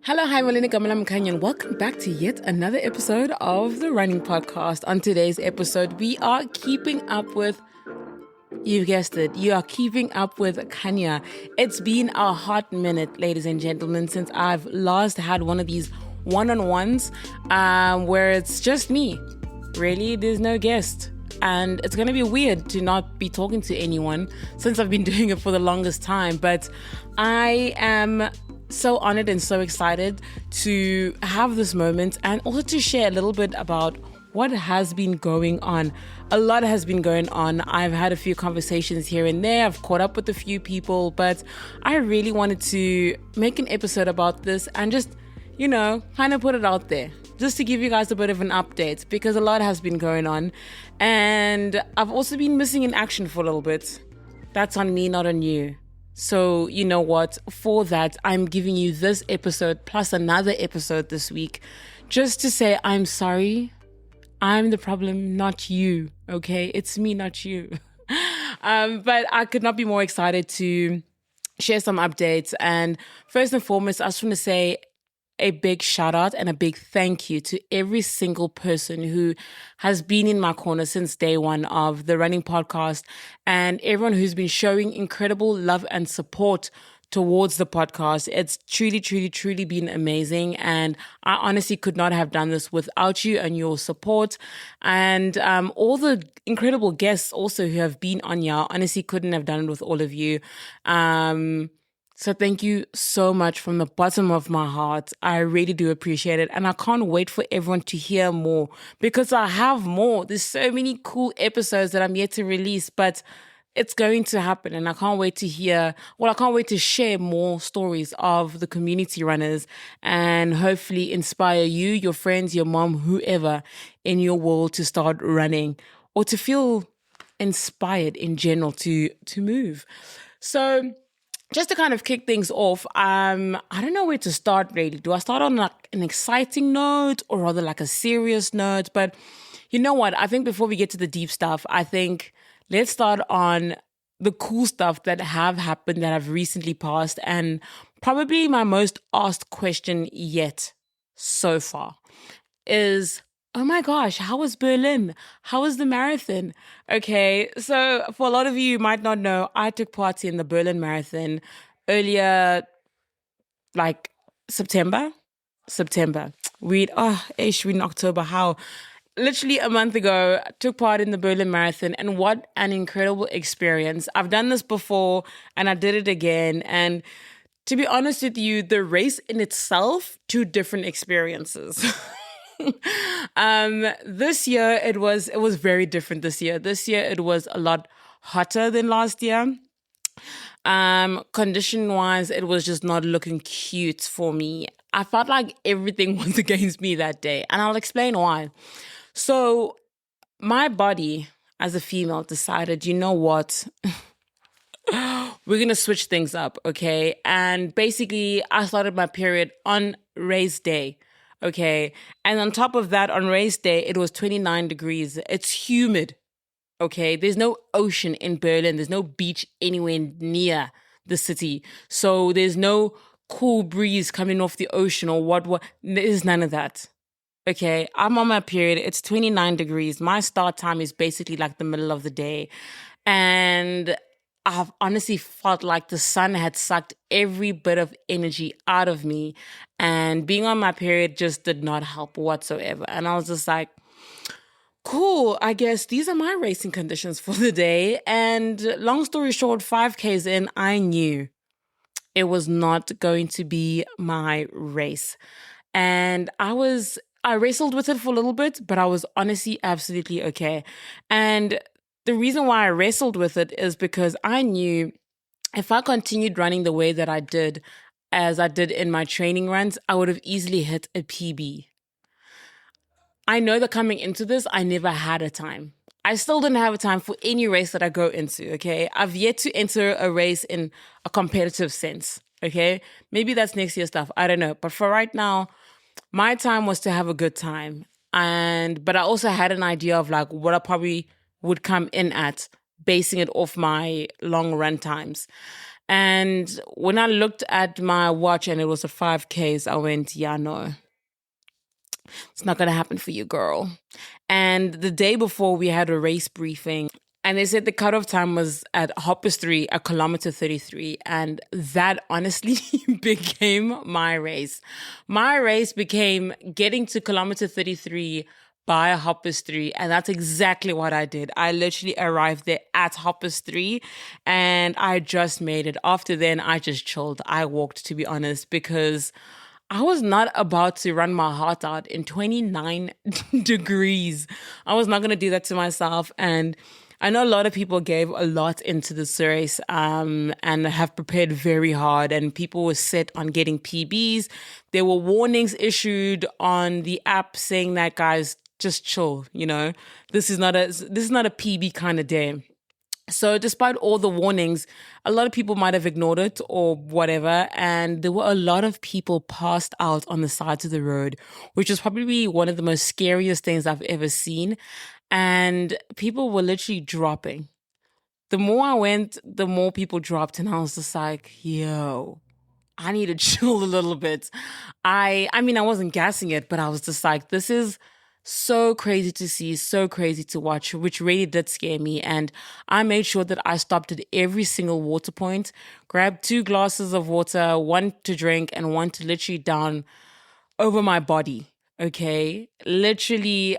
Hello, hi, Malini Kamalam Khanya, and welcome back to yet another episode of the Running Podcast. On today's episode, we are keeping up with, you guessed it, you are keeping up with Khanya. It's been a hot minute, ladies and gentlemen, since I've last had one of these one-on-ones where it's just me. Really, there's no guest. And it's going to be weird to not be talking to anyone since I've been doing it for the longest time. But I am so honored and so excited to have this moment and also to share a little bit about what has been going on. A lot has been going on. I've had a few conversations here and there. I've caught up with a few people, but I really wanted to make an episode about this and just, kind of put it out there just to give you guys a bit of an update because a lot has been going on. And I've also been missing in action for a little bit. That's on me, not on you. So, you know what? For that, I'm giving you this episode plus another episode this week just to say I'm sorry. I'm the problem, not you. Okay? It's me, not you. But I could not be more excited to share some updates. And first and foremost, I just want to say a big shout out and a big thank you to every single person who has been in my corner since day one of the Running Podcast and everyone who's been showing incredible love and support towards the podcast. It's truly, truly, truly been amazing. And I honestly could not have done this without you and your support. And all the incredible guests also who have been on here, honestly couldn't have done it with all of you. So thank you so much from the bottom of my heart. I really do appreciate it. And I can't wait for everyone to hear more because I have more. There's so many cool episodes that I'm yet to release, but it's going to happen. And I can't wait to I can't wait to share more stories of the community runners and hopefully inspire you, your friends, your mom, whoever in your world to start running or to feel inspired in general to move. So just to kind of kick things off, I don't know where to start really. Do I start on like an exciting note or rather like a serious note? But you know what? I think before we get to the deep stuff, I think let's start on the cool stuff that have happened that have recently passed. And probably my most asked question yet so far is, oh my gosh, how was Berlin? How was the marathon? Okay, so for a lot of you might not know, I took part in the Berlin Marathon earlier, like September. We're in October. How? Literally a month ago, I took part in the Berlin Marathon, and what an incredible experience. I've done this before, and I did it again. And to be honest with you, the race in itself, two different experiences. This year it was very different this year. This year it was a lot hotter than last year. Condition wise, it was just not looking cute for me. I felt like everything was against me that day, and I'll explain why. So my body as a female decided, you know what? We're going to switch things up, okay? And basically I started my period on race day. Okay. And on top of that, on race day, it was 29 degrees. It's humid. Okay. There's no ocean in Berlin. There's no beach anywhere near the city. So there's no cool breeze coming off the ocean or what. There's none of that. Okay. I'm on my period. It's 29 degrees. My start time is basically like the middle of the day. And I've honestly felt like the sun had sucked every bit of energy out of me. And being on my period just did not help whatsoever. And I was just like, cool, I guess these are my racing conditions for the day. And long story short, 5Ks in, I knew it was not going to be my race. And I wrestled with it for a little bit, but I was honestly absolutely okay. And the reason why I wrestled with it is because I knew if I continued running the way that I did, as I did in my training runs, I would have easily hit a PB. I know that coming into this, I never had a time. I still didn't have a time for any race that I go into, okay? I've yet to enter a race in a competitive sense, okay? Maybe that's next year stuff, I don't know. But for right now, my time was to have a good time. But I also had an idea of like what I probably would come in at, basing it off my long run times. And when I looked at my watch and it was a 5Ks, I went, yeah, no, it's not going to happen for you, girl. And the day before, we had a race briefing. And they said the cutoff time was at 3, a kilometer 33. And that honestly became my race. My race became getting to kilometer 33 by Hoppers 3. And that's exactly what I did. I literally arrived there at Hoppers 3 and I just made it. After then, I just chilled. I walked, to be honest, because I was not about to run my heart out in 29 degrees. I was not going to do that to myself. And I know a lot of people gave a lot into this race and have prepared very hard, and people were set on getting PBs. There were warnings issued on the app saying that, guys, just chill, this is not a PB kind of day. So despite all the warnings, a lot of people might have ignored it or whatever. And there were a lot of people passed out on the sides of the road, which was probably one of the most scariest things I've ever seen. And people were literally dropping. The more I went, the more people dropped. And I was just like, yo, I need to chill a little bit. I mean, I wasn't gassing it, but I was just like, this is so crazy to see, so crazy to watch, which really did scare me. And I made sure that I stopped at every single water point, grabbed 2 glasses of water, one to drink and one to literally down over my body. Okay. Literally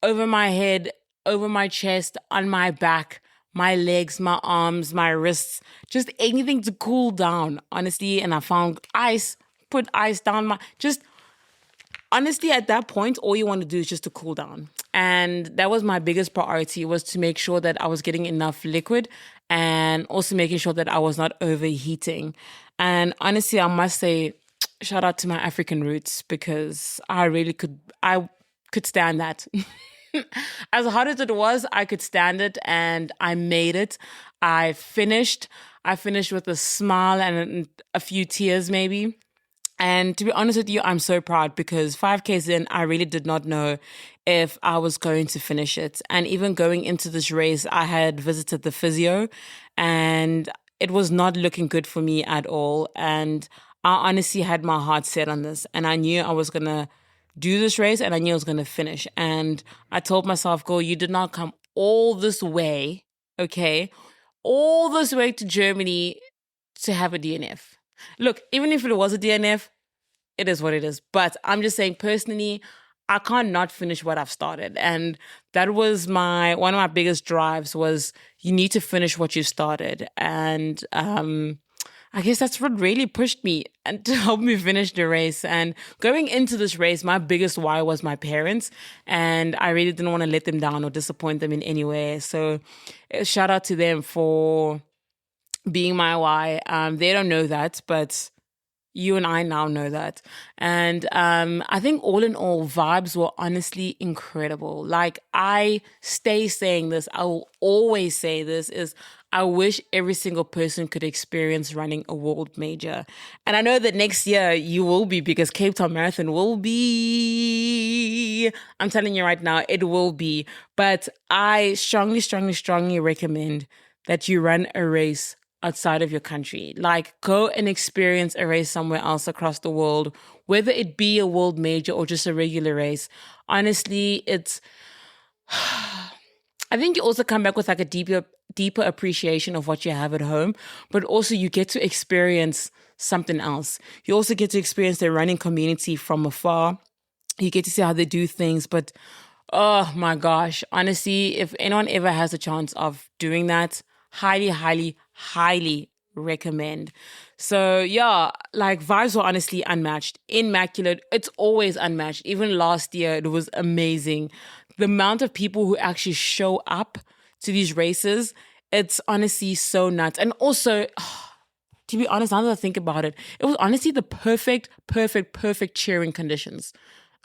over my head, over my chest, on my back, my legs, my arms, my wrists, just anything to cool down, honestly. And I found ice, put ice down honestly, at that point, all you want to do is just to cool down. And that was my biggest priority, was to make sure that I was getting enough liquid and also making sure that I was not overheating. And honestly, I must say, shout out to my African roots, because I could stand that. As hard as it was, I could stand it and I made it. I finished with a smile and a few tears maybe. And to be honest with you, I'm so proud, because 5Ks in, I really did not know if I was going to finish it. And even going into this race, I had visited the physio and it was not looking good for me at all. And I honestly had my heart set on this, and I knew I was going to do this race and I knew I was going to finish. And I told myself, girl, you did not come all this way, okay? All this way to Germany to have a DNF. Look, even if it was a DNF, it is what it is. But I'm just saying, personally, I can't not finish what I've started. And that was one of my biggest drives, was you need to finish what you started. And I guess that's what really pushed me and to help me finish the race. And going into this race, my biggest why was my parents. And I really didn't want to let them down or disappoint them in any way. So shout out to them for being my why. They don't know that, but you and I now know that. And I think all in all, vibes were honestly incredible. Like, I stay saying this, I will always say this, is I wish every single person could experience running a world major. And I know that next year you will be, because Cape Town Marathon will be, I'm telling you right now, it will be. But I strongly, strongly, strongly recommend that you run a race outside of your country. Like, go and experience a race somewhere else across the world, whether it be a world major or just a regular race. Honestly, I think you also come back with like a deeper appreciation of what you have at home, but also you get to experience something else. You also get to experience the running community from afar. You get to see how they do things, but oh my gosh, honestly, if anyone ever has a chance of doing that, highly, highly, highly recommend. So yeah, like, vibes were honestly unmatched, immaculate. It's always unmatched. Even last year, it was amazing. The amount of people who actually show up to these races, it's honestly so nuts. And also, to be honest, now that I think about it, it was honestly the perfect cheering conditions.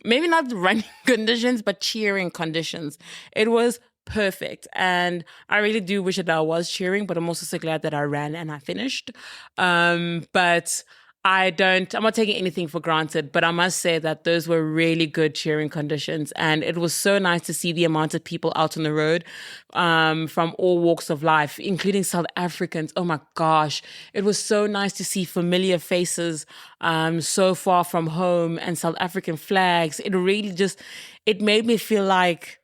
Maybe not running conditions, but cheering conditions. It was perfect. And I really do wish that I was cheering, but I'm also so glad that I ran and I finished. But I'm not taking anything for granted, but I must say that those were really good cheering conditions. And it was so nice to see the amount of people out on the road, from all walks of life, including South Africans. Oh my gosh. It was so nice to see familiar faces, so far from home, and South African flags. It made me feel like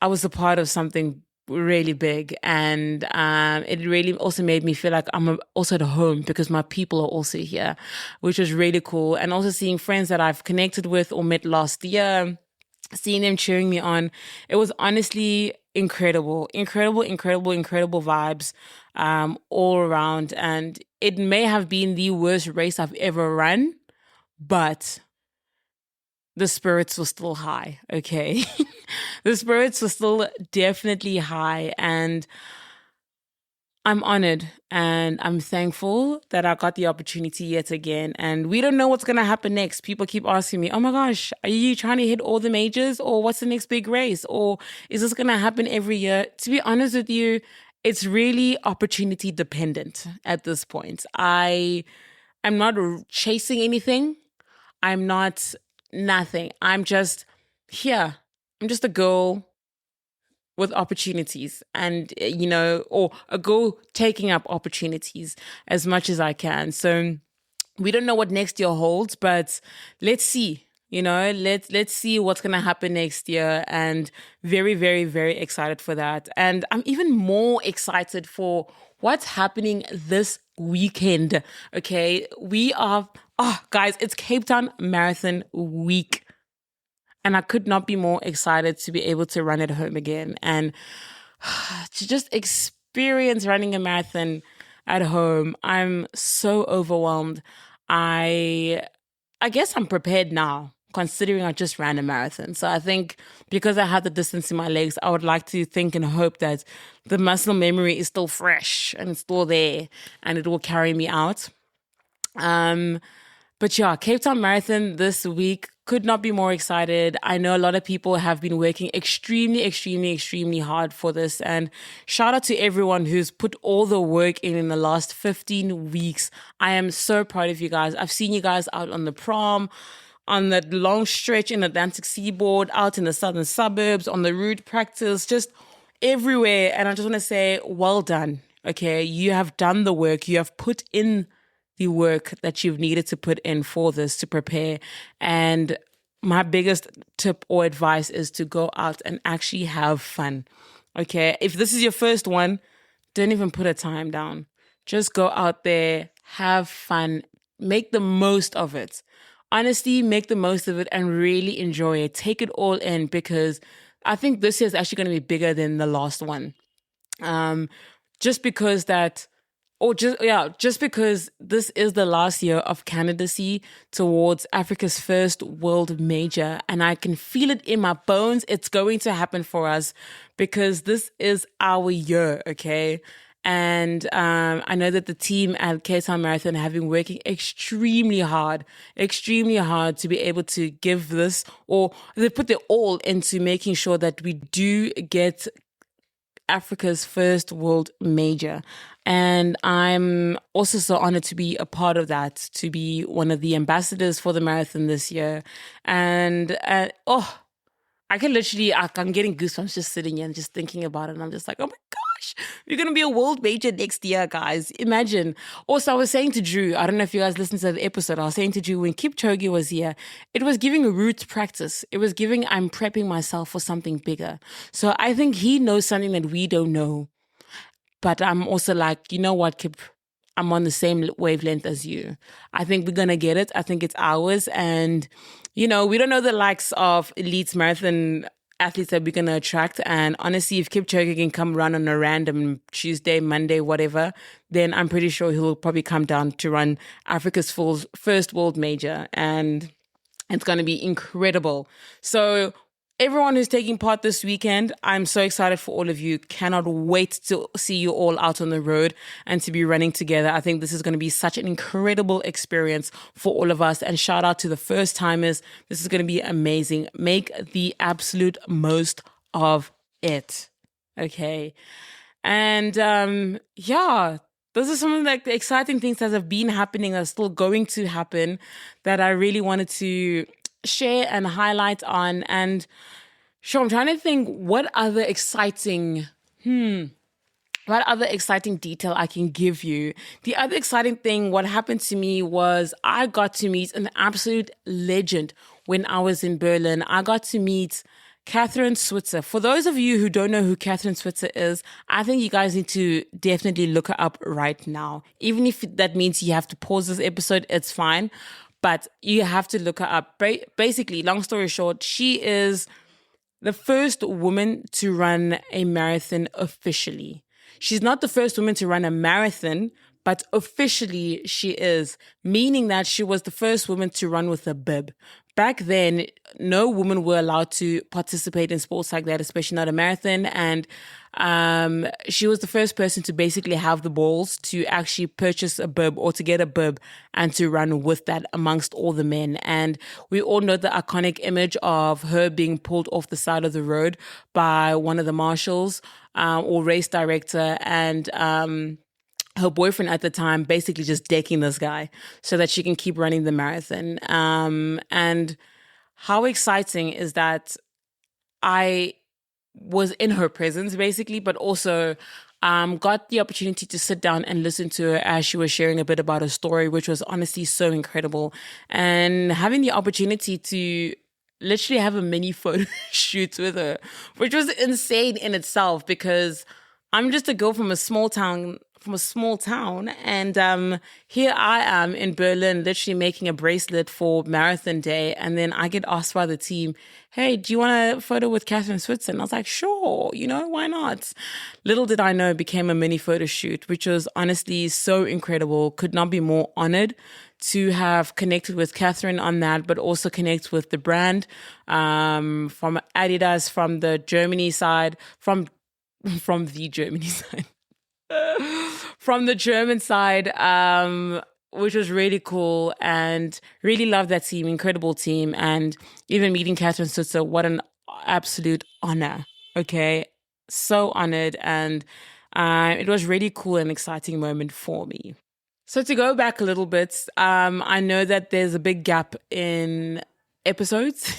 I was a part of something really big, and it really also made me feel like also at home because my people are also here, which was really cool. And also seeing friends that I've connected with or met last year, seeing them cheering me on, it was honestly incredible vibes, all around. And it may have been the worst race I've ever run, but the spirits were still high, okay? The spirits were still definitely high, and I'm honored and I'm thankful that I got the opportunity yet again. And we don't know what's going to happen next. People keep asking me, oh my gosh, are you trying to hit all the majors, or what's the next big race? Or is this going to happen every year? To be honest with you, it's really opportunity dependent at this point. I'm not chasing anything. I'm not nothing. I'm just here. I'm just a girl with opportunities, and, or a girl taking up opportunities as much as I can. So we don't know what next year holds, but let's see. Let's see what's going to happen next year, and very, very, very excited for that. And I'm even more excited for what's happening this weekend. Okay, guys, it's Cape Town Marathon week. And I could not be more excited to be able to run at home again, and to just experience running a marathon at home. I'm so overwhelmed. I guess I'm prepared now, considering I just ran a marathon. So I think because I have the distance in my legs, I would like to think and hope that the muscle memory is still fresh and it's still there, and it will carry me out. But yeah, Cape Town Marathon this week, could not be more excited. I know a lot of people have been working extremely hard for this. And shout out to everyone who's put all the work in the last 15 weeks. I am so proud of you guys. I've seen you guys out on the prom, on that long stretch in the Atlantic seaboard, out in the southern suburbs, on the route practice, just everywhere. And I just want to say, well done. Okay, you have done the work. You have put in the work that you've needed to put in for this to prepare. And my biggest tip or advice is to go out and actually have fun. Okay, if this is your first one, don't even put a time down. Just go out there, have fun, make the most of it. Honestly, make the most of it and really enjoy it. Take it all in, because I think this year is actually going to be bigger than the last one. Just because this is the last year of candidacy towards Africa's first world major, and I can feel it in my bones. It's going to happen for us because this is our year, okay? And I know that the team at Cape Town Marathon have been working extremely hard to be able to give this, or they put their all into making sure that we do get Africa's first world major. And I'm also so honored to be a part of that, to be one of the ambassadors for the marathon this year. And I'm getting goosebumps just sitting here and just thinking about it. And I'm just like, oh my gosh, we're going to be a world major next year, guys. Imagine. Also, I was saying to Drew, I don't know if you guys listened to the episode, I was saying to Drew, when Kipchoge was here, it was giving a route practice. It was giving, I'm prepping myself for something bigger. So I think he knows something that we don't know. But I'm also like, you know what, Kip? I'm on the same wavelength as you. I think we're going to get it. I think it's ours. And, we don't know the likes of elite marathon athletes that we're going to attract. And honestly, if Kipchoge can come run on a random Tuesday, Monday, whatever, then I'm pretty sure he'll probably come down to run Africa's first world major. And it's going to be incredible. So everyone who's taking part this weekend, I'm so excited for all of you. Cannot wait to see you all out on the road and to be running together. I think this is going to be such an incredible experience for all of us. And shout out to the first timers. This is going to be amazing. Make the absolute most of it. Okay. And the those are some of like the exciting things that have been happening, are still going to happen, that I really wanted to share and highlight on. And sure, I'm trying to think what other exciting detail I can give you. The other exciting thing, what happened to me was I got to meet an absolute legend when I was in Berlin. I got to meet Catherine Switzer. For those of you who don't know who Catherine Switzer is, I think you guys need to definitely look her up right now. Even if that means you have to pause this episode, it's fine. But you have to look her up. Basically, long story short, she is the first woman to run a marathon officially. She's not the first woman to run a marathon, but officially she is, meaning that she was the first woman to run with a bib. Back then, no women were allowed to participate in sports like that, especially not a marathon. And she was the first person to basically have the balls to actually purchase a bib or to get a bib and to run with that amongst all the men. And we all know the iconic image of her being pulled off the side of the road by one of the marshals or race director, and her boyfriend at the time basically just decking this guy so that she can keep running the marathon. And how exciting is that I was in her presence basically, but also got the opportunity to sit down and listen to her as she was sharing a bit about her story, which was honestly so incredible. And having the opportunity to literally have a mini photo shoot with her, which was insane in itself, because I'm just a girl from a small town, and here I am in Berlin literally making a bracelet for marathon day, and then I get asked by the team, hey, do you want a photo with Catherine Switzer? And I was like, sure, why not? Little did I know it became a mini photo shoot, which was honestly so incredible. Could not be more honored to have connected with Catherine on that, but also connect with the brand from Adidas, from the Germany side, from the Germany side. From the German side, which was really cool, and really loved that team, incredible team. And even meeting Catherine Switzer, what an absolute honor. Okay. So honored. And it was really cool and exciting moment for me. So to go back a little bit, I know that there's a big gap in episodes.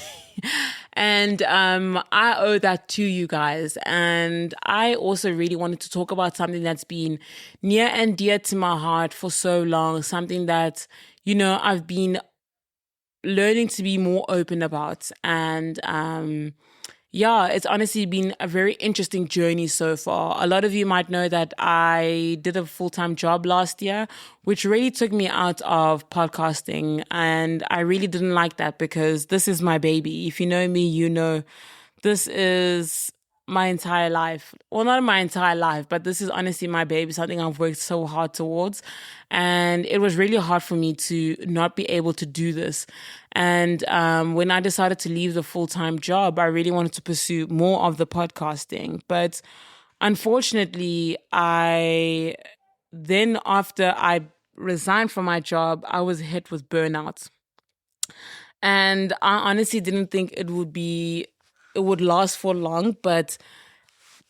And I owe that to you guys. And I also really wanted to talk about something that's been near and dear to my heart for so long, something that, I've been learning to be more open about. And it's honestly been a very interesting journey so far. A lot of you might know that I did a full-time job last year, which really took me out of podcasting. And I really didn't like that, because this is my baby. If you know me, you know this is my entire life. Well, not my entire life, but this is honestly my baby, something I've worked so hard towards. And it was really hard for me to not be able to do this. And when I decided to leave the full-time job, I really wanted to pursue more of the podcasting. But unfortunately, after I resigned from my job, I was hit with burnout. And I honestly didn't think it would last for long, but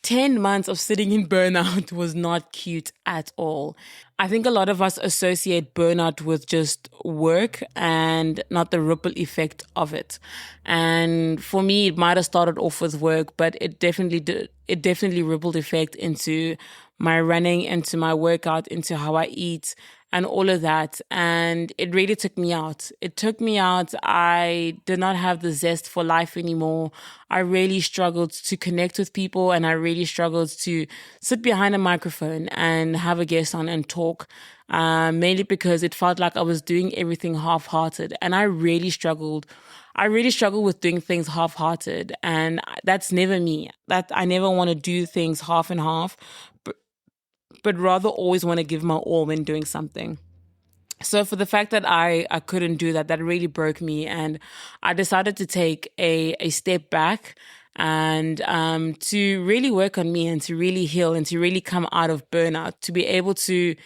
10 months of sitting in burnout was not cute at all. I think a lot of us associate burnout with just work and not the ripple effect of it. And for me, it might have started off with work, but it definitely rippled effect into my running, into my workout, into how I eat, and all of that. And it really took me out. I did not have the zest for life anymore. I really struggled to connect with people, and I really struggled to sit behind a microphone and have a guest on and talk, mainly because it felt like I was doing everything half-hearted. And I really struggled with doing things half-hearted. And that's never me. That I never want to do things half and half, but rather always want to give my all when doing something. So for the fact that I couldn't do that, that really broke me. And I decided to take a step back and to really work on me and to really heal and to really come out of burnout, to be able to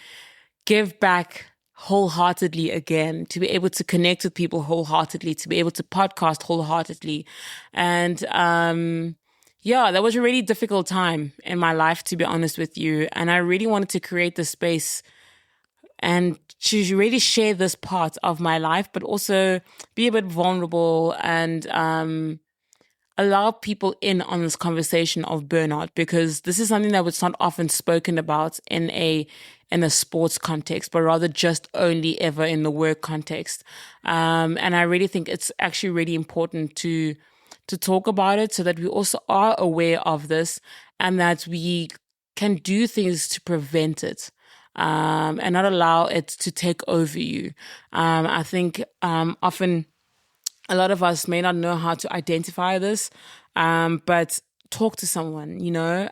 give back wholeheartedly again, to be able to connect with people wholeheartedly, to be able to podcast wholeheartedly. And that was a really difficult time in my life, to be honest with you. And I really wanted to create the space and to really share this part of my life, but also be a bit vulnerable and allow people in on this conversation of burnout, because this is something that was not often spoken about in a sports context, but rather just only ever in the work context. And I really think it's actually really important to talk about it so that we also are aware of this and that we can do things to prevent it. And not allow it to take over you. I think often a lot of us may not know how to identify this, but talk to someone, you know.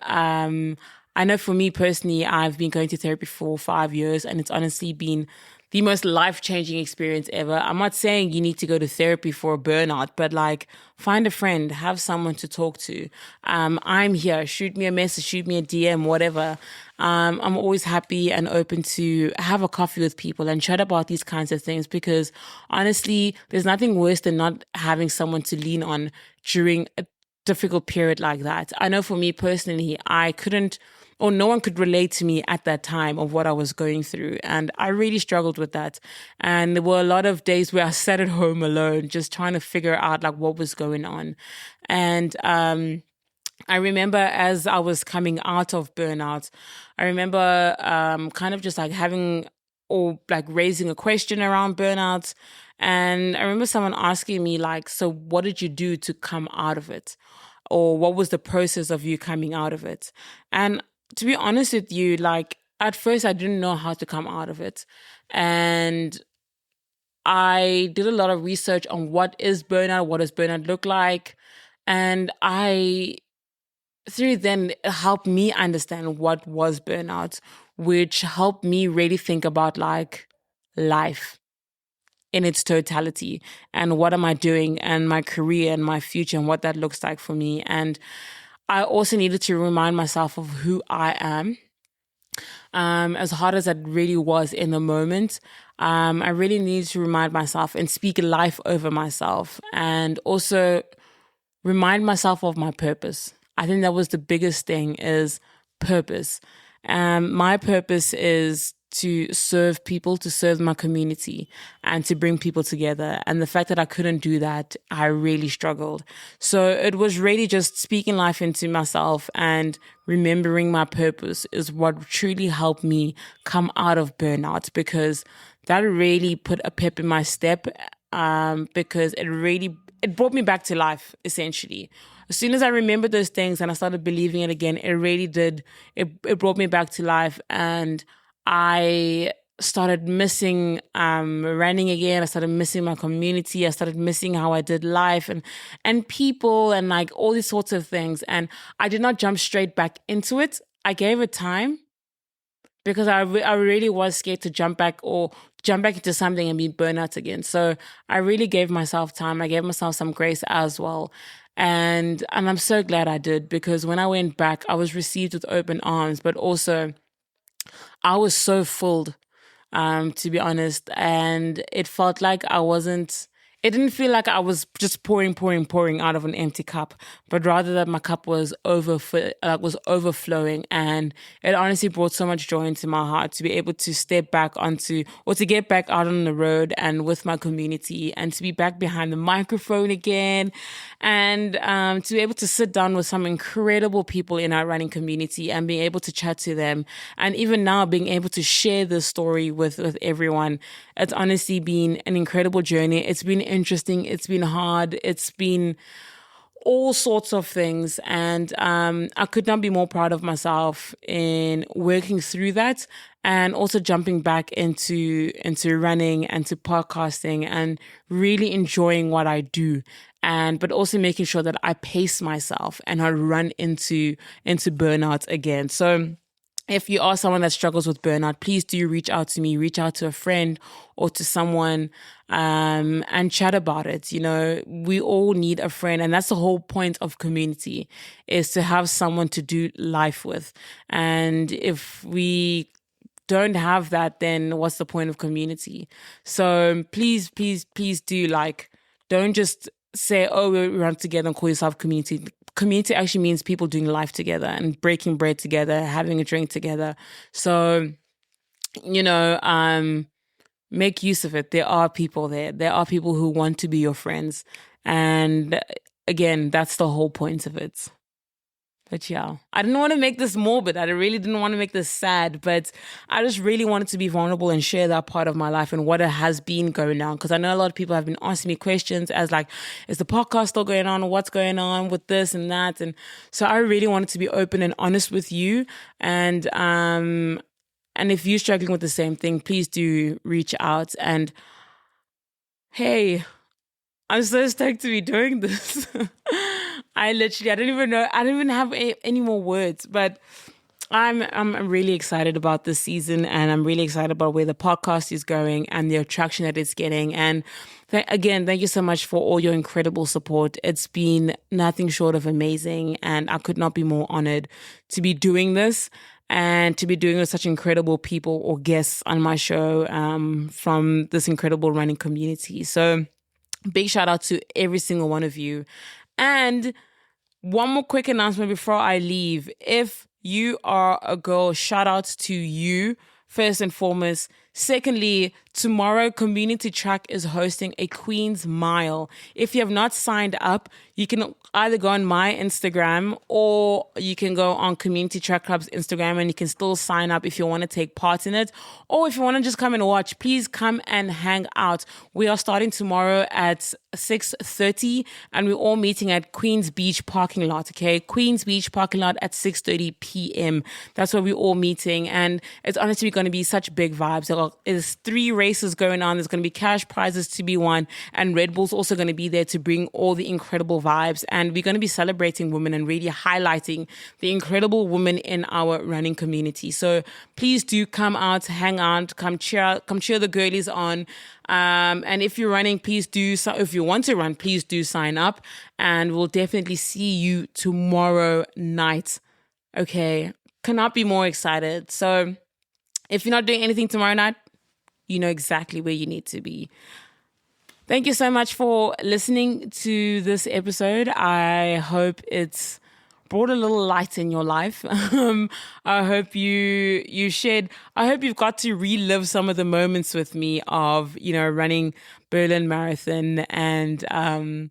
I know for me personally, I've been going to therapy for 5 years, and it's honestly been the most life-changing experience ever. I'm not saying you need to go to therapy for a burnout, but like find a friend, have someone to talk to. I'm here. Shoot me a message, shoot me a DM, whatever. I'm always happy and open to have a coffee with people and chat about these kinds of things, because honestly, there's nothing worse than not having someone to lean on during a difficult period like that. I know for me personally, I couldn't, or no one could relate to me at that time of what I was going through. And I really struggled with that. And there were a lot of days where I sat at home alone, just trying to figure out like what was going on. And, I remember as I was coming out of burnout, I remember kind of just like having or like raising a question around burnout. And I remember someone asking me like, so what did you do to come out of it? Or what was the process of you coming out of it? And to be honest with you, like at first I didn't know how to come out of it. And I did a lot of research on what is burnout, what does burnout look like? And through then it helped me understand what was burnout, which helped me really think about like life in its totality and what am I doing and my career and my future and what that looks like for me. And I also needed to remind myself of who I am. As hard as that really was in the moment, I really needed to remind myself and speak life over myself, and also remind myself of my purpose. I think that was the biggest thing, is purpose. My purpose is to serve people, to serve my community, and to bring people together. And the fact that I couldn't do that, I really struggled. So it was really just speaking life into myself and remembering my purpose is what truly helped me come out of burnout, because that really put a pep in my step, because it brought me back to life, essentially. As soon as I remembered those things and I started believing it again, it really did. It brought me back to life, and I started missing running again. I started missing my community. I started missing how I did life and people and like all these sorts of things. And I did not jump straight back into it. I gave it time, because I really was scared to jump back into something and be burnt out again. So I really gave myself time. I gave myself some grace as well. And I'm so glad I did, because when I went back, I was received with open arms, but also I was so full, to be honest. And it felt like it didn't feel like I was just pouring out of an empty cup, but rather that my cup was overflowing. And it honestly brought so much joy into my heart to be able to step back to get back out on the road and with my community, and to be back behind the microphone again, and to be able to sit down with some incredible people in our running community and being able to chat to them. And even now being able to share this story with everyone. It's honestly been an incredible journey. It's been interesting. It's been hard. It's been all sorts of things. And I could not be more proud of myself in working through that, and also jumping back into running and to podcasting and really enjoying what I do. But also making sure that I pace myself and not run into burnout again. So if you are someone that struggles with burnout, please do reach out to me, reach out to a friend or to someone, and chat about it. You know, we all need a friend, and that's the whole point of community, is to have someone to do life with. And if we don't have that, then what's the point of community? So please do, like, don't just say, oh, we run together and call yourself community. Community actually means people doing life together and breaking bread together, having a drink together. So make use of it. There are people there. There are people who want to be your friends. And again, that's the whole point of it. But yeah, I didn't want to make this morbid. I really didn't want to make this sad, but I just really wanted to be vulnerable and share that part of my life and what it has been going on. Because I know a lot of people have been asking me questions as like, is the podcast still going on? What's going on with this and that? And so I really wanted to be open and honest with you. And if you're struggling with the same thing, please do reach out. And hey, I'm so stoked to be doing this. I don't even know. I don't even have any more words, but I'm really excited about this season, and I'm really excited about where the podcast is going and the attraction that it's getting. And again, thank you so much for all your incredible support. It's been nothing short of amazing, and I could not be more honored to be doing this and to be doing with such incredible people or guests on my show from this incredible running community. So big shout out to every single one of you. And one more quick announcement before I leave. If you are a girl, shout out to you first and foremost. Secondly, tomorrow Community Track is hosting a Queen's Mile. If you have not signed up, you can either go on my Instagram or you can go on Community Track Club's Instagram and you can still sign up if you want to take part in it. Or if you want to just come and watch, please come and hang out. We are starting tomorrow at 6:30 and we're all meeting at Queen's Beach parking lot, okay? Queen's Beach parking lot at 6:30 p.m. That's where we're all meeting, and it's honestly going to be such big vibes. There's 3 races going on. There's going to be cash prizes to be won, and Red Bull's also going to be there to bring all the incredible vibes. And we're going to be celebrating women and really highlighting the incredible women in our running community. So please do come out, hang out, come cheer the girlies on. And if you're running, please do. So if you want to run, please do sign up, and we'll definitely see you tomorrow night. Okay, cannot be more excited. So if you're not doing anything tomorrow night, you know exactly where you need to be. Thank you so much for listening to this episode. I hope it's brought a little light in your life. I hope you shared. I hope you've got to relive some of the moments with me of, running Berlin Marathon, and and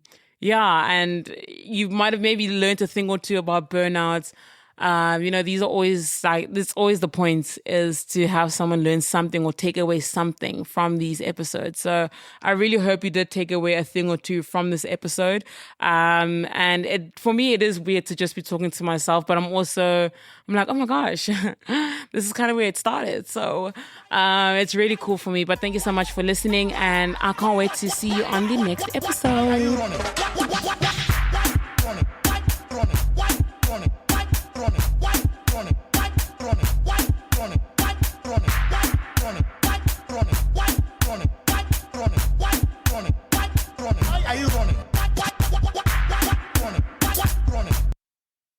you might have maybe learned a thing or two about burnouts. These are always this always the point is to have someone learn something or take away something from these episodes. So I really hope you did take away a thing or two from this episode. And for me, it is weird to just be talking to myself, but I'm like, oh my gosh, this is kind of where it started. So it's really cool for me. But thank you so much for listening, and I can't wait to see you on the next episode. Are you running?